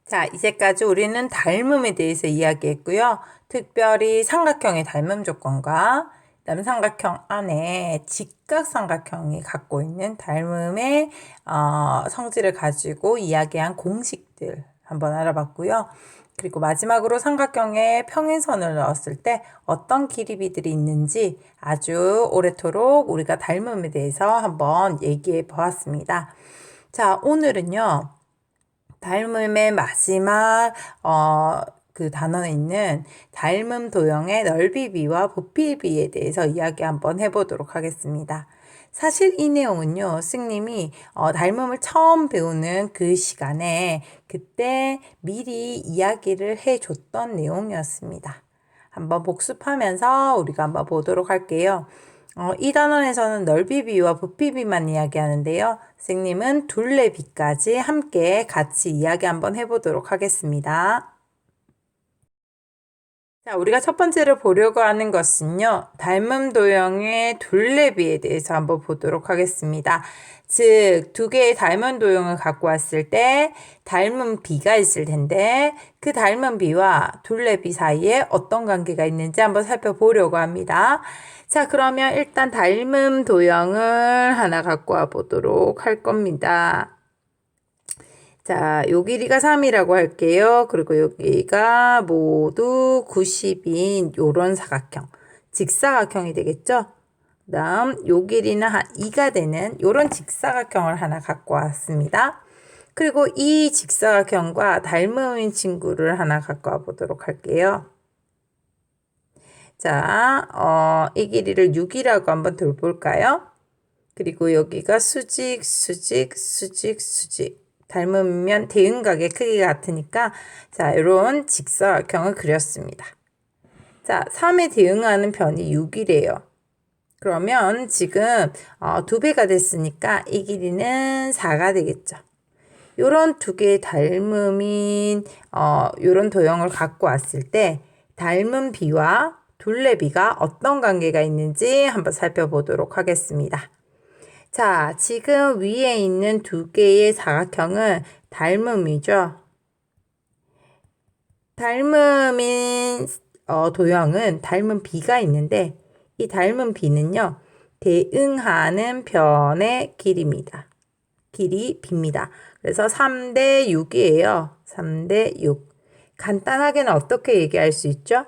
자, 이제까지 우리는 닮음에 대해서 이야기했고요. 특별히 삼각형의 닮음 조건과 그다음에 삼각형 안에 직각삼각형이 갖고 있는 닮음의 성질을 가지고 이야기한 공식들 한번 알아봤고요. 그리고 마지막으로 삼각형에 평행선을 넣었을 때 어떤 길이비들이 있는지 아주 오래도록 우리가 닮음에 대해서 한번 얘기해 보았습니다. 자, 오늘은요. 닮음의 마지막 그 단원에 있는 닮음 도형의 넓이비와 부피비에 대해서 이야기 한번 해보도록 하겠습니다. 사실 이 내용은요, 스님이 닮음을 처음 배우는 그 시간에 그때 미리 이야기를 해줬던 내용이었습니다. 한번 복습하면서 우리가 한번 보도록 할게요. 이 단원에서는 넓이비와 부피비만 이야기하는데요. 선생님은 둘레비까지 함께 같이 이야기 한번 해보도록 하겠습니다. 자, 우리가 첫 번째로 보려고 하는 것은요. 닮음 도형의 둘레비에 대해서 한번 보도록 하겠습니다. 즉, 두 개의 닮은 도형을 갖고 왔을 때 닮은 비가 있을 텐데 그 닮은 비와 둘레비 사이에 어떤 관계가 있는지 한번 살펴보려고 합니다. 자, 그러면 일단 닮음 도형을 하나 갖고 와 보도록 할 겁니다. 자, 요 길이가 3이라고 할게요. 그리고 여기가 모두 90인 요런 사각형, 직사각형이 되겠죠? 그 다음 요 길이는 한 2가 되는 요런 직사각형을 하나 갖고 왔습니다. 그리고 이 직사각형과 닮음인 친구를 하나 갖고 와 보도록 할게요. 자, 이 길이를 6이라고 한번 돌볼까요? 그리고 여기가 수직, 수직, 수직, 수직. 닮으면 대응각의 크기가 같으니까 자, 이런 직사각형을 그렸습니다. 자, 3에 대응하는 변이 6이래요. 그러면 지금 2배가 됐으니까 이 길이는 4가 되겠죠. 요런 두 개의 닮음인 요런 도형을 갖고 왔을 때 닮은 비와 둘레비가 어떤 관계가 있는지 한번 살펴보도록 하겠습니다. 자, 지금 위에 있는 두 개의 사각형은 닮음이죠. 닮음인 도형은 닮은 비가 있는데 이 닮은 비는요. 대응하는 변의 길이입니다. 길이 b입니다. 그래서 3대 6이에요. 3대 6. 간단하게는 어떻게 얘기할 수 있죠?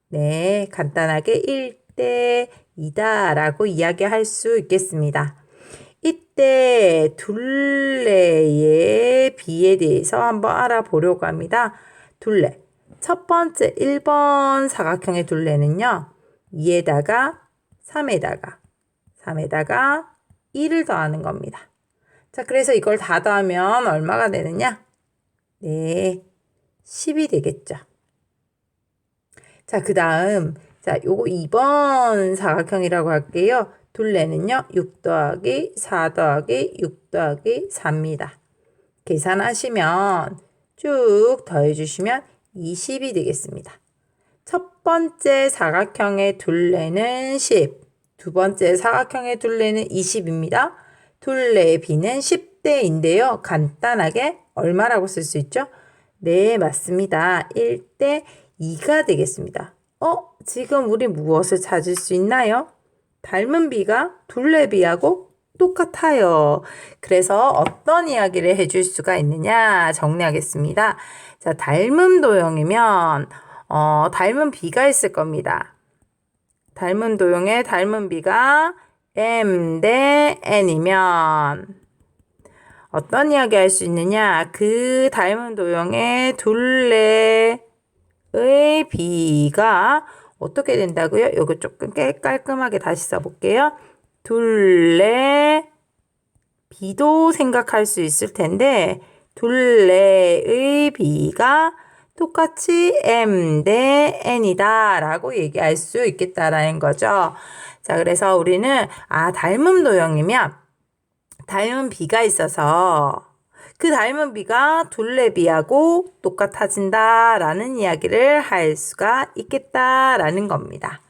네, 간단하게 1대 2다 라고 이야기할 수 있겠습니다. 이때 둘레의 비에 대해서 한번 알아보려고 합니다. 둘레. 첫 번째 1번 사각형의 둘레는요. 2에다가 3에다가 1을 더하는 겁니다. 자, 그래서 이걸 다 더하면 얼마가 되느냐? 네, 10이 되겠죠. 자, 그 다음, 자, 요거 2번 사각형이라고 할게요. 둘레는요, 6 더하기 4 더하기 6 더하기 4입니다. 계산하시면 쭉 더해주시면 20이 되겠습니다. 첫 번째 사각형의 둘레는 10, 두 번째 사각형의 둘레는 20입니다. 둘레의 비는 10대인데요. 간단하게 얼마라고 쓸 수 있죠? 네, 맞습니다. 1대 2가 되겠습니다. 지금 우리 무엇을 찾을 수 있나요? 닮은 비가 둘레비하고 똑같아요. 그래서 어떤 이야기를 해줄 수가 있느냐 정리하겠습니다. 자, 닮은 도형이면 닮은 비가 있을 겁니다. 닮은 도형의 닮은 비가 m 대 n이면 어떤 이야기 할 수 있느냐? 그 닮은 도형의 둘레의 비가 어떻게 된다고요? 이거 조금 깔끔하게 다시 써볼게요. 둘레 비도 생각할 수 있을 텐데 둘레의 비가 똑같이 m 대 n이다 라고 얘기할 수 있겠다라는 거죠. 자, 그래서 우리는 닮은 도형이면 닮은 비가 있어서 그 닮은 비가 둘레비하고 똑같아진다라는 이야기를 할 수가 있겠다라는 겁니다.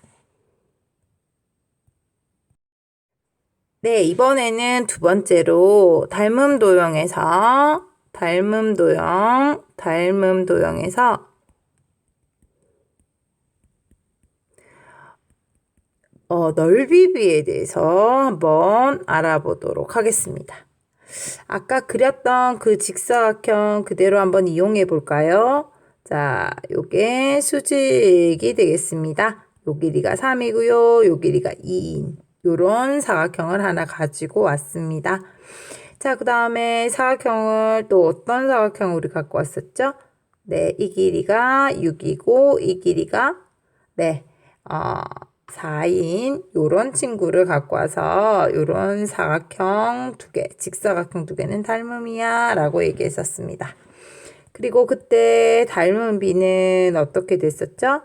네, 이번에는 두 번째로 닮음 도형에서 닮음 도형에서 넓이비에 대해서 한번 알아보도록 하겠습니다. 아까 그렸던 그 직사각형 그대로 한번 이용해 볼까요? 자, 요게 수직이 되겠습니다. 요 길이가 3이고요. 요 길이가 2인 요런 사각형을 하나 가지고 왔습니다. 자, 그 다음에 사각형을 또 어떤 사각형을 우리 갖고 왔었죠? 네, 이 길이가 6이고 이 길이가 4인 요런 친구를 갖고 와서 요런 사각형 두 개, 직사각형 두 개는 닮음이야 라고 얘기했었습니다. 그리고 그때 닮은 비는 어떻게 됐었죠?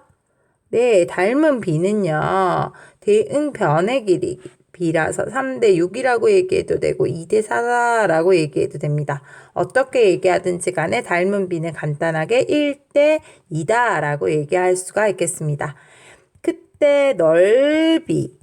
네, 닮은 비는요. 대응변의 길이 B라서 3대 6이라고 얘기해도 되고 2대 4라고 얘기해도 됩니다. 어떻게 얘기하든지 간에 닮은 B는 간단하게 1대 2다 라고 얘기할 수가 있겠습니다. 그때 넓이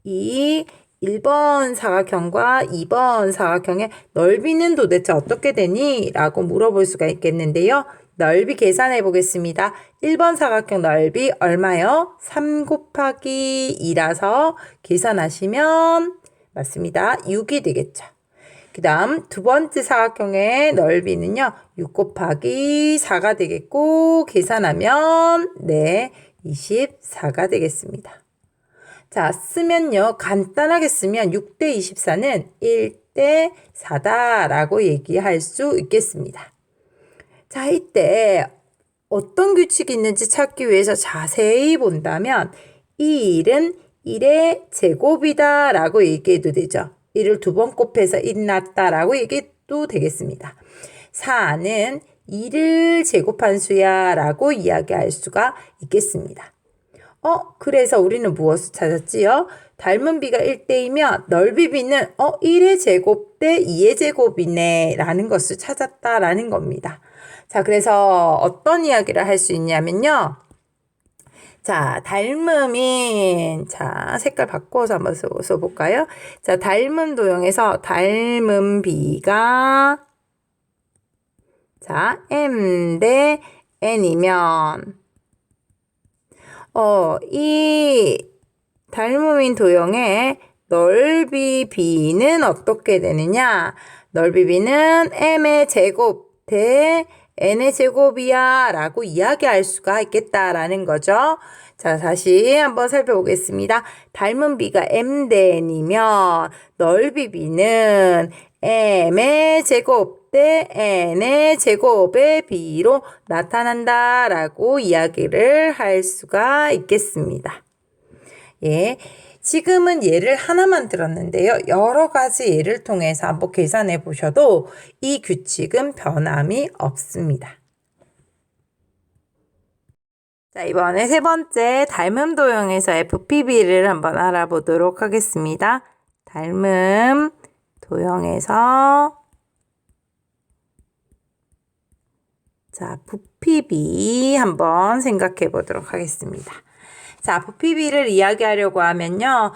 이 1번 사각형과 2번 사각형의 넓이는 도대체 어떻게 되니? 라고 물어볼 수가 있겠는데요. 넓이 계산해 보겠습니다. 1번 사각형 넓이 얼마요? 3 곱하기 2라서 계산하시면 맞습니다. 6이 되겠죠. 그 다음 두 번째 사각형의 넓이는요. 6 곱하기 4가 되겠고 계산하면 24가 되겠습니다. 자, 쓰면요. 간단하게 쓰면 6대 24는 1대 4다 라고 얘기할 수 있겠습니다. 자, 이때 어떤 규칙이 있는지 찾기 위해서 자세히 본다면 이 1은 1의 제곱이다 라고 얘기해도 되죠. 1을 두 번 곱해서 1 났다 라고 얘기해도 되겠습니다. 4는 2를 제곱한 수야 라고 이야기할 수가 있겠습니다. 그래서 우리는 무엇을 찾았지요? 닮은 비가 1대이면 넓이 비는 1의 제곱 대 2의 제곱이네 라는 것을 찾았다라는 겁니다. 자, 그래서 어떤 이야기를 할 수 있냐면요. 자, 닮음인, 자, 색깔 바꿔서 한번 써볼까요? 자, 닮음 도형에서 닮은 비가, 자, M 대 N이면, 이 닮음인 도형의 넓이 B는 어떻게 되느냐? 넓이 B는 M의 제곱 대 N의 제곱이야 라고 이야기할 수가 있겠다라는 거죠. 자, 다시 한번 살펴보겠습니다. 닮은 B가 M 대 N이면 넓이 B는 M의 제곱 대 N의 제곱의 B로 나타난다 라고 이야기를 할 수가 있겠습니다. 예. 지금은 예를 하나만 들었는데요. 여러 가지 예를 통해서 한번 계산해 보셔도 이 규칙은 변함이 없습니다. 자, 이번에 세 번째 닮음 도형에서 FPB를 한번 알아보도록 하겠습니다. 닮음 도형에서 자, 부피비 한번 생각해 보도록 하겠습니다. 자, 부피비를 이야기하려고 하면요.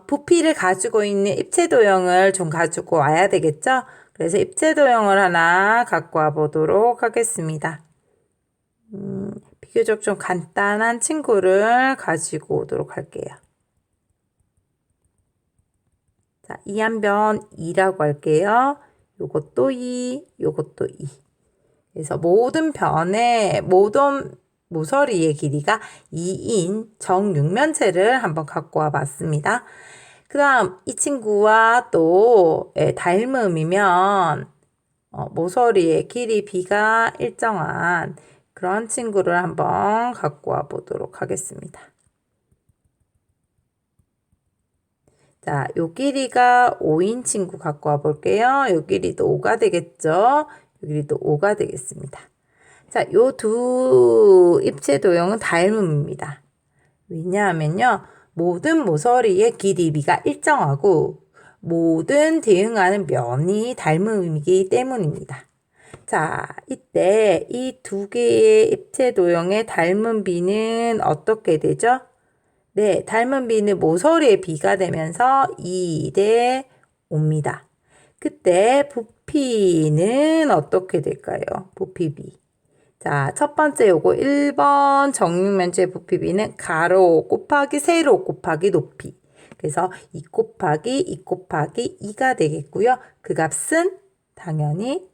부피를 가지고 있는 입체 도형을 좀 가지고 와야 되겠죠? 그래서 입체 도형을 하나 갖고 와 보도록 하겠습니다. 비교적 좀 간단한 친구를 가지고 오도록 할게요. 자, 이 한 변 2라고 할게요. 요것도 2, 요것도 2. 그래서 모든 변의 모든 모서리의 길이가 2인 정육면체를 한번 갖고 와 봤습니다. 그 다음 이 친구와 또 닮음이면 모서리의 길이 B가 일정한 그런 친구를 한번 갖고 와 보도록 하겠습니다. 자, 요 길이가 5인 친구 갖고 와 볼게요. 요 길이도 5가 되겠죠? 요 길이도 5가 되겠습니다. 자, 요 두 입체 도형은 닮음입니다. 왜냐하면요. 모든 모서리의 길이 B가 일정하고 모든 대응하는 면이 닮음이기 때문입니다. 자, 이때 이 두 개의 입체 도형의 닮은 B는 어떻게 되죠? 네, 닮은 B는 모서리의 B가 되면서 2대 5입니다. 그때 부피는 어떻게 될까요? 부피 B. 자, 첫 번째 요거 1번 정육면체 부피 B는 가로 곱하기 세로 곱하기 높이. 그래서 2 곱하기 2 곱하기 2가 되겠고요. 그 값은 당연히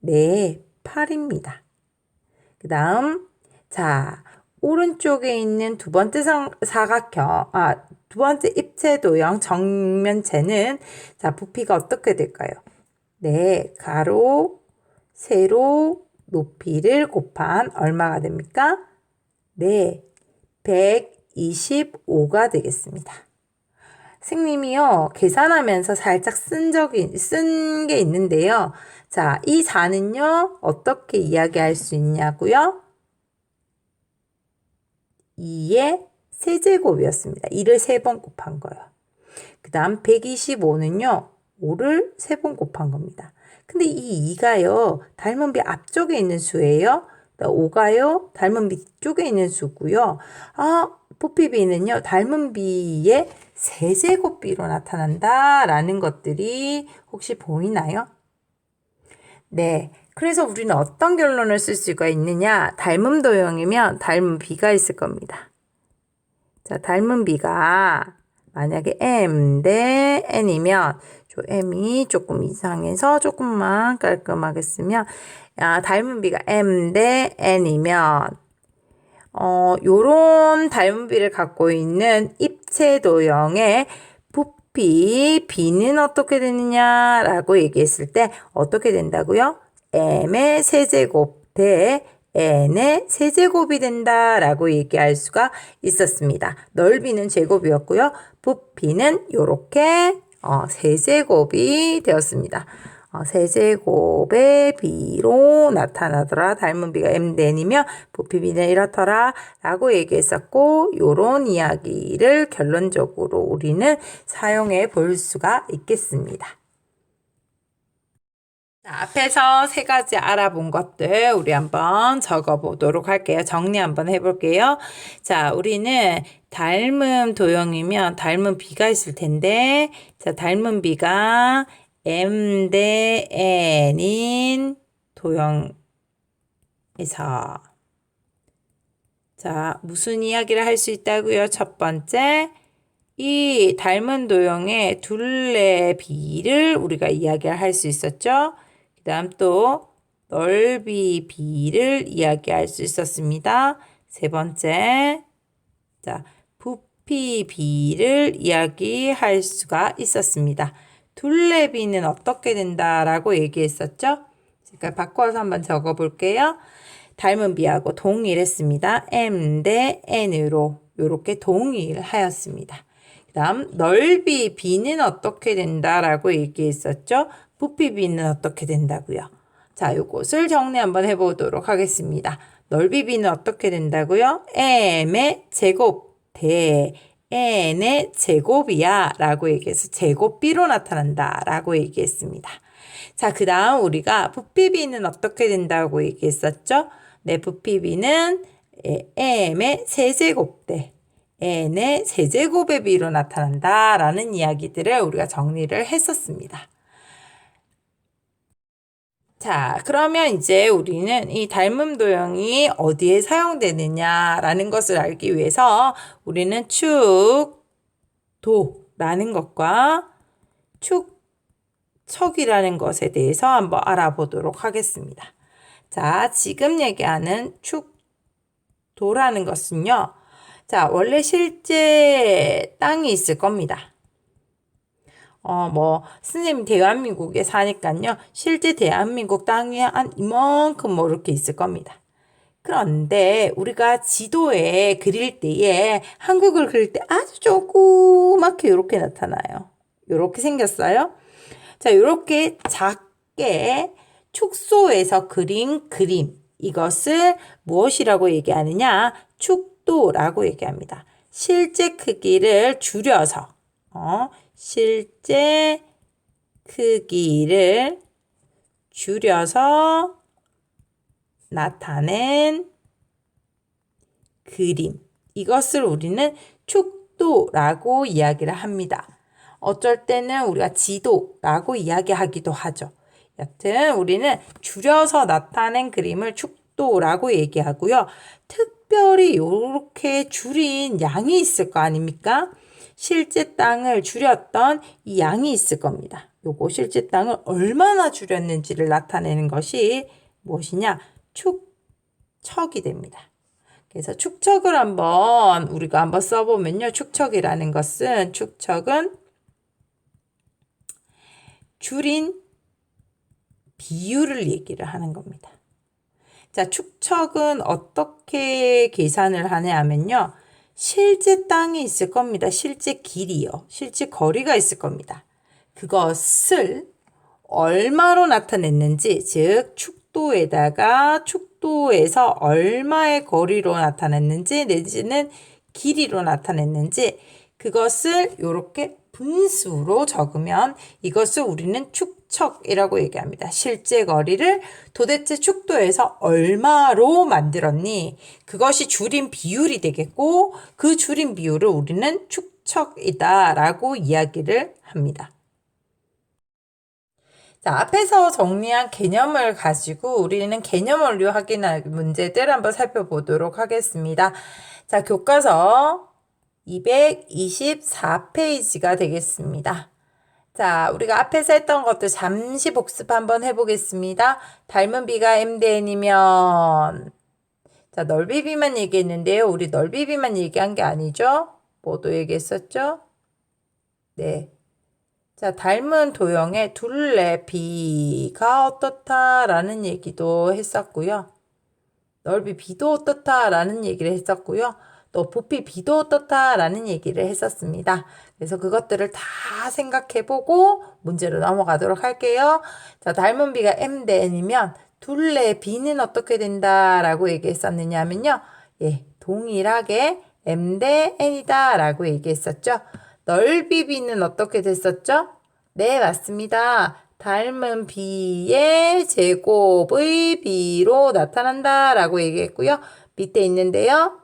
8입니다. 그 다음, 자, 오른쪽에 있는 두 번째 두 번째 입체 도형 정면체는 자, 부피가 어떻게 될까요? 가로, 세로, 높이를 곱한 얼마가 됩니까? 125가 되겠습니다. 선생님이요, 계산하면서 살짝 쓴 게 있는데요. 자, 이 4는요, 어떻게 이야기할 수 있냐고요? 2의 세제곱이었습니다. 2를 3번 곱한 거예요. 그 다음 125는요. 5를 3번 곱한 겁니다. 근데 이 2가요. 닮은 비 앞쪽에 있는 수예요. 5가요. 닮은 비 뒤쪽에 있는 수고요. 부피 B는요. 닮은 비의 세제곱비로 나타난다 라는 것들이 혹시 보이나요? 네. 그래서 우리는 어떤 결론을 쓸 수가 있느냐? 닮음 도형이면 닮은 B가 있을 겁니다. 자, 닮은 B가 만약에 M 대 N이면 M이 조금 이상해서 조금만 깔끔하게 쓰면 닮은 B가 M 대 N이면 요런 닮은 B를 갖고 있는 입체 도형의 부피 B는 어떻게 되느냐라고 얘기했을 때 어떻게 된다고요? M의 세제곱 대 N의 세제곱이 된다라고 얘기할 수가 있었습니다. 넓이는 제곱이었고요. 부피는 이렇게 세제곱이 되었습니다. 세제곱의 B로 나타나더라. 닮은 B가 M-N이면 부피 B는 이렇더라 라고 얘기했었고, 요런 이야기를 결론적으로 우리는 사용해 볼 수가 있겠습니다. 자, 앞에서 3가지 알아본 것들 우리 한번 적어보도록 할게요. 정리 한번 해볼게요. 자, 우리는 닮은 도형이면 닮은 B가 있을 텐데, 자, 닮은 B가 M 대 N인 도형에서 자, 무슨 이야기를 할 수 있다고요? 첫 번째, 이 닮은 도형의 둘레 B를 우리가 이야기를 할 수 있었죠. 그 다음 또 넓이 B를 이야기할 수 있었습니다. 세 번째, 자, 부피 B를 이야기할 수가 있었습니다. 둘레 B는 어떻게 된다라고 얘기했었죠? 그러니까 바꿔서 한번 적어볼게요. 닮은 B하고 동일했습니다. M 대 N으로 이렇게 동일하였습니다. 그 다음 넓이 B는 어떻게 된다라고 얘기했었죠? 부피 B는 어떻게 된다고요? 자, 요것을 정리 한번 해보도록 하겠습니다. 넓이 B는 어떻게 된다고요? M의 제곱 대 N의 제곱이야 라고 얘기해서 제곱 B로 나타난다 라고 얘기했습니다. 자, 그 다음 우리가 부피 B는 어떻게 된다고 얘기했었죠? 네, 부피 B는 M의 세제곱 대 N의 세제곱의 B로 나타난다 라는 이야기들을 우리가 정리를 했었습니다. 자, 그러면 이제 우리는 이 닮음 도형이 어디에 사용되느냐라는 것을 알기 위해서 우리는 축도라는 것과 축척이라는 것에 대해서 한번 알아보도록 하겠습니다. 자, 지금 얘기하는 축도라는 것은요. 자, 원래 실제 땅이 있을 겁니다. 선생님 대한민국에 사니까요. 실제 대한민국 땅이 한 이만큼 이렇게 있을 겁니다. 그런데 우리가 지도에 그릴 때에 한국을 그릴 때 아주 조그맣게 이렇게 나타나요. 이렇게 생겼어요. 자, 이렇게 작게 축소해서 그린 그림. 이것을 무엇이라고 얘기하느냐? 축도라고 얘기합니다. 실제 크기를 줄여서 실제 크기를 줄여서 나타낸 그림. 이것을 우리는 축도라고 이야기를 합니다. 어쩔 때는 우리가 지도라고 이야기하기도 하죠. 여튼 우리는 줄여서 나타낸 그림을 축도라고 얘기하고요. 특별히 이렇게 줄인 양이 있을 거 아닙니까? 실제 땅을 줄였던 이 양이 있을 겁니다. 요거 실제 땅을 얼마나 줄였는지를 나타내는 것이 무엇이냐? 축척이 됩니다. 그래서 축척을 우리가 한번 써보면요. 축척이라는 것은 축척은 줄인 비율을 얘기를 하는 겁니다. 자, 축척은 어떻게 계산을 하냐 하면요. 실제 땅이 있을 겁니다. 실제 길이요. 실제 거리가 있을 겁니다. 그것을 얼마로 나타냈는지, 즉 축도에다가 축도에서 얼마의 거리로 나타냈는지 내지는 길이로 나타냈는지 그것을 이렇게 분수로 적으면 이것을 우리는 축척이라고 얘기합니다. 실제 거리를 도대체 축도에서 얼마로 만들었니? 그것이 줄인 비율이 되겠고 그 줄인 비율을 우리는 축척이다 라고 이야기를 합니다. 자, 앞에서 정리한 개념을 가지고 우리는 개념 원료 확인할 문제들 한번 살펴보도록 하겠습니다. 자, 교과서 224페이지가 되겠습니다. 자, 우리가 앞에서 했던 것들 잠시 복습 한번 해보겠습니다. 닮은 B가 M대N이면 자, 넓이 B만 얘기했는데요. 우리 넓이 B만 얘기한 게 아니죠? 뭐도 얘기했었죠? 네. 자, 닮은 도형의 둘레 B가 어떻다라는 얘기도 했었고요. 넓이 B도 어떻다라는 얘기를 했었고요. 또 부피 B도 어떻다라는 얘기를 했었습니다. 그래서 그것들을 다 생각해보고 문제로 넘어가도록 할게요. 자, 닮은 B가 M 대 N이면 둘레 B는 어떻게 된다라고 얘기했었느냐 하면요. 예, 동일하게 M 대 N이다 라고 얘기했었죠. 넓이 B는 어떻게 됐었죠? 네, 맞습니다. 닮은 B의 제곱의 B로 나타난다 라고 얘기했고요. 밑에 있는데요.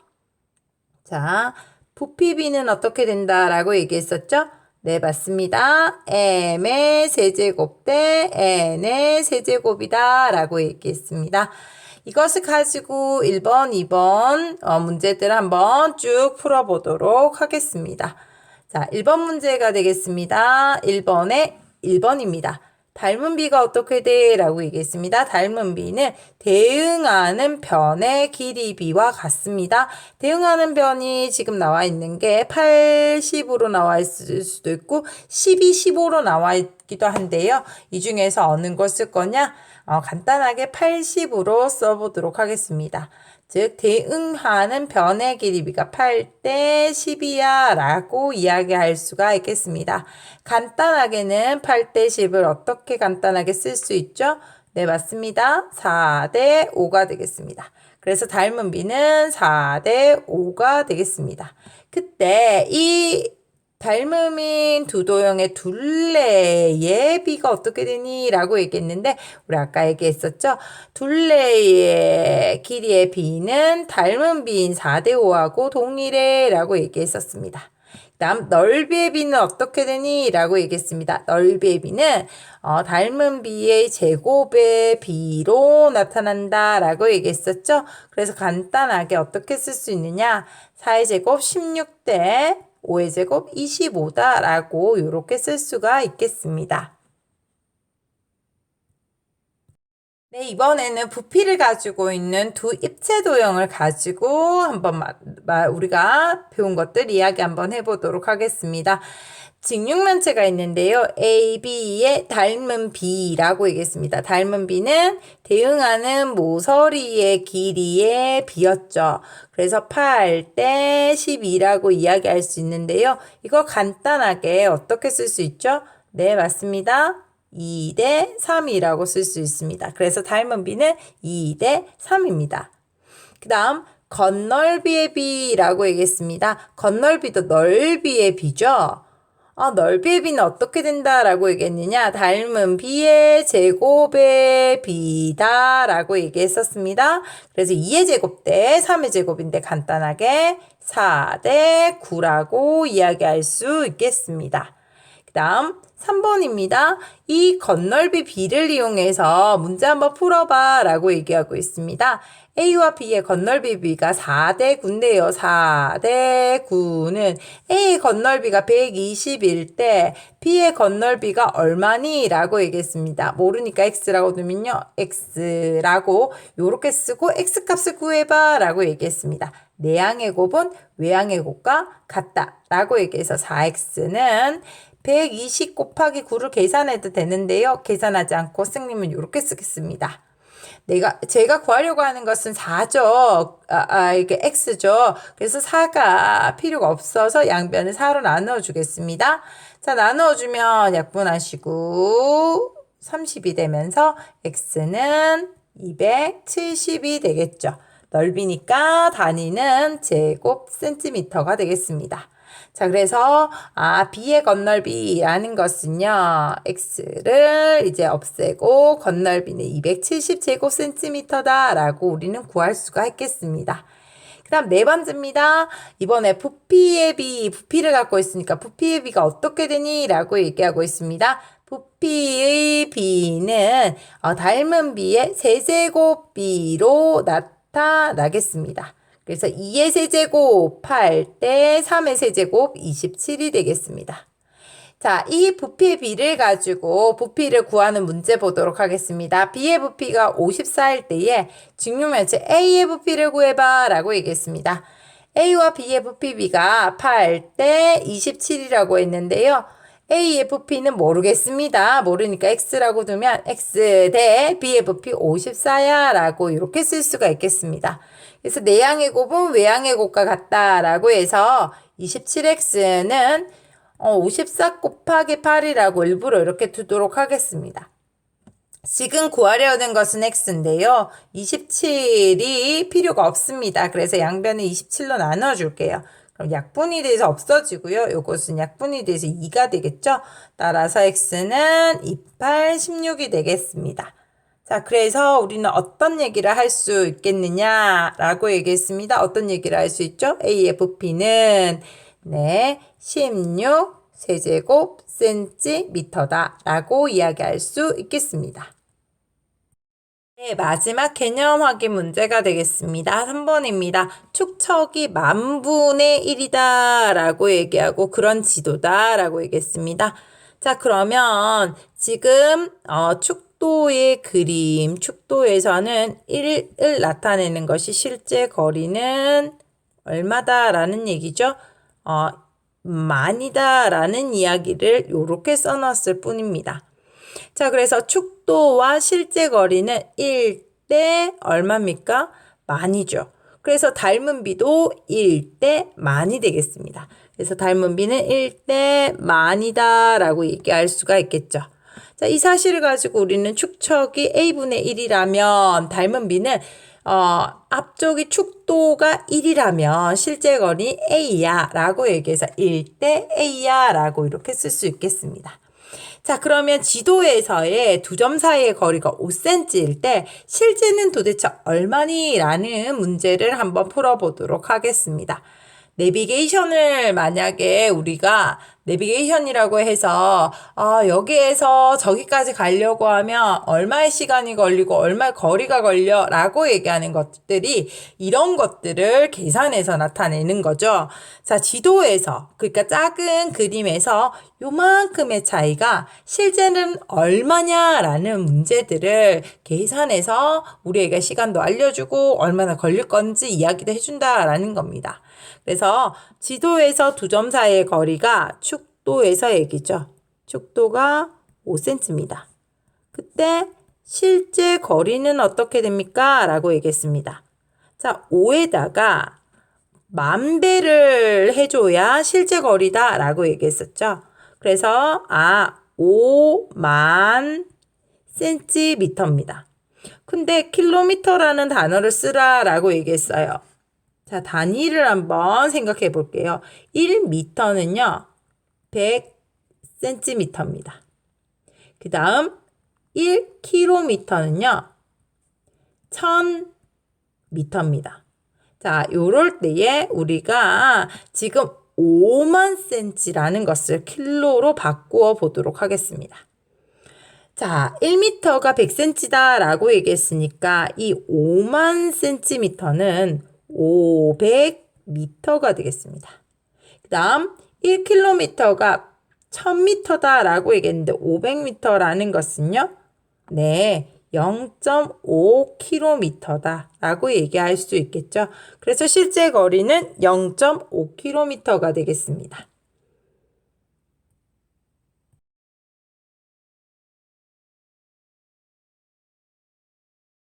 자, 부피 B는 어떻게 된다 라고 얘기했었죠? 네, 맞습니다. M의 세제곱 대 N의 세제곱이다 라고 얘기했습니다. 이것을 가지고 1번, 2번 문제들 한번 쭉 풀어보도록 하겠습니다. 자, 1번 문제가 되겠습니다. 1번에 1번입니다. 닮은 B가 어떻게 돼? 라고 얘기했습니다. 닮은 B는 대응하는 변의 길이 B와 같습니다. 대응하는 변이 지금 나와 있는 게 80으로 나와 있을 수도 있고 12, 15로 나와 있기도 한데요. 이 중에서 어느 걸 쓸 거냐? 간단하게 80으로 써보도록 하겠습니다. 즉 대응하는 변의 길이 B가 8대 10이야 라고 이야기할 수가 있겠습니다. 간단하게는 8대 10을 어떻게 간단하게 쓸 수 있죠? 네, 맞습니다. 4대 5가 되겠습니다. 그래서 닮은 B는 4대 5가 되겠습니다. 그때 이 닮음인 두 도형의 둘레의 B가 어떻게 되니? 라고 얘기했는데 우리 아까 얘기했었죠? 둘레의 길이의 B는 닮은 B인 4대 5하고 동일해 라고 얘기했었습니다. 다음 넓이의 B는 어떻게 되니? 라고 얘기했습니다. 넓이의 B는 닮은 B의 제곱의 B로 나타난다 라고 얘기했었죠? 그래서 간단하게 어떻게 쓸 수 있느냐? 4의 제곱 16대 5의 제곱 25다 라고 이렇게 쓸 수가 있겠습니다. 네, 이번에는 부피를 가지고 있는 두 입체 도형을 가지고 한번 우리가 배운 것들 이야기 한번 해보도록 하겠습니다. 직육면체가 있는데요. A, B의 닮은 B라고 얘기했습니다. 닮은 B는 대응하는 모서리의 길이의 B였죠. 그래서 8대 12라고 이야기할 수 있는데요. 이거 간단하게 어떻게 쓸 수 있죠? 네, 맞습니다. 2대 3이라고 쓸 수 있습니다. 그래서 닮은 B는 2대 3입니다. 그 다음 겉넓이의 B라고 얘기했습니다. 겉넓이도 넓이의 B죠. 넓이의 B는 어떻게 된다라고 얘기했느냐? 닮은 B의 제곱의 B다 라고 얘기했었습니다. 그래서 2의 제곱 대 3의 제곱인데 간단하게 4대 9라고 이야기할 수 있겠습니다. 그 다음 3번입니다. 이 건널비 B를 이용해서 문제 한번 풀어봐 라고 얘기하고 있습니다. A와 B의 건널비 B가 4대 9인데요. 4대 9는 A의 건널비가 120일 때 B의 건널비가 얼마니? 라고 얘기했습니다. 모르니까 X라고 두면요. X라고 요렇게 쓰고 X값을 구해봐 라고 얘기했습니다. 내항의 곱은 외항의 곱과 같다 라고 얘기해서 4X는 120 곱하기 9를 계산해도 되는데요. 계산하지 않고 선생님은 이렇게 쓰겠습니다. 제가 구하려고 하는 것은 4죠. 이게 X죠. 그래서 4가 필요가 없어서 양변을 4로 나누어 주겠습니다. 자, 나누어 주면 약분하시고 30이 되면서 X는 270이 되겠죠. 넓이니까 단위는 제곱 센티미터가 되겠습니다. 자, 그래서 B의 건널비라는 것은요. X를 이제 없애고 건널비는 270제곱센티미터다 라고 우리는 구할 수가 있겠습니다. 그 다음 네 번째입니다. 이번에 부피의 B, 부피를 갖고 있으니까 부피의 B가 어떻게 되니? 라고 얘기하고 있습니다. 부피의 B는 닮은 B의 세제곱 B로 나타나겠습니다. 그래서 2의 세제곱 8대 3의 세제곱 27이 되겠습니다. 자, 이 부피의 B를 가지고 부피를 구하는 문제 보도록 하겠습니다. B의 부피가 54일 때에 직육면체 A의 부피를 구해봐 라고 얘기했습니다. A와 B의 부피 B가 8대 27이라고 했는데요. A의 부피는 모르겠습니다. 모르니까 X라고 두면 X 대 B의 부피 54야 라고 이렇게 쓸 수가 있겠습니다. 그래서 내항의 곱은 외항의 곱과 같다라고 해서 27X는 54 곱하기 8이라고 일부러 이렇게 두도록 하겠습니다. 지금 구하려는 것은 X인데요. 27이 필요가 없습니다. 그래서 양변을 27로 나눠줄게요. 그럼 약분이 돼서 없어지고요. 요것은 약분이 돼서 2가 되겠죠. 따라서 X는 28, 16이 되겠습니다. 자, 그래서 우리는 어떤 얘기를 할 수 있겠느냐라고 얘기했습니다. 어떤 얘기를 할 수 있죠? A의 부피는 16 세제곱 센티미터다 라고 이야기할 수 있겠습니다. 네, 마지막 개념 확인 문제가 되겠습니다. 3번입니다. 축척이 10,000분의 1이다 라고 얘기하고 그런 지도다 라고 얘기했습니다. 자, 그러면 지금 축도의 그림, 축도에서는 1을 나타내는 것이 실제 거리는 얼마다라는 얘기죠. 만이다라는 이야기를 이렇게 써놨을 뿐입니다. 자, 그래서 축도와 실제 거리는 1대 얼마입니까? 만이죠. 그래서 닮은 비도 1대 만이 되겠습니다. 그래서 닮은 비는 1대 만이다 라고 얘기할 수가 있겠죠. 자, 이 사실을 가지고 우리는 축척이 A분의 1이라면 닮은 비는 앞쪽이 축도가 1이라면 실제 거리 A야 라고 얘기해서 1대 A야 라고 이렇게 쓸 수 있겠습니다. 자, 그러면 지도에서의 두 점 사이의 거리가 5cm일 때 실제는 도대체 얼마니? 라는 문제를 한번 풀어보도록 하겠습니다. 내비게이션을 만약에 우리가 내비게이션이라고 해서 여기에서 저기까지 가려고 하면 얼마의 시간이 걸리고 얼마의 거리가 걸려 라고 얘기하는 것들이 이런 것들을 계산해서 나타내는 거죠. 자, 지도에서 그러니까 작은 그림에서 요만큼의 차이가 실제는 얼마냐라는 문제들을 계산해서 우리에게 시간도 알려주고 얼마나 걸릴 건지 이야기도 해준다라는 겁니다. 그래서 지도에서 두 점 사이의 거리가 축도에서 얘기죠. 축도가 5cm입니다. 그때 실제 거리는 어떻게 됩니까? 라고 얘기했습니다. 자, 5에다가 10,000배를 해줘야 실제 거리다 라고 얘기했었죠. 그래서 5만 센티미터입니다. 근데 킬로미터라는 단어를 쓰라 라고 얘기했어요. 자, 단위를 한번 생각해 볼게요. 1미터는요, 100cm입니다. 그 다음 1km는요, 1000m입니다. 자, 요럴 때에 우리가 지금 5만 cm라는 것을 킬로로 바꾸어 보도록 하겠습니다. 자, 1m가 100cm다 라고 얘기했으니까 이 5만 cm는 500m가 되겠습니다. 그 다음 1km가 1000m다 라고 얘기했는데 500m라는 것은요. 네, 0.5km다 라고 얘기할 수 있겠죠. 그래서 실제 거리는 0.5km가 되겠습니다.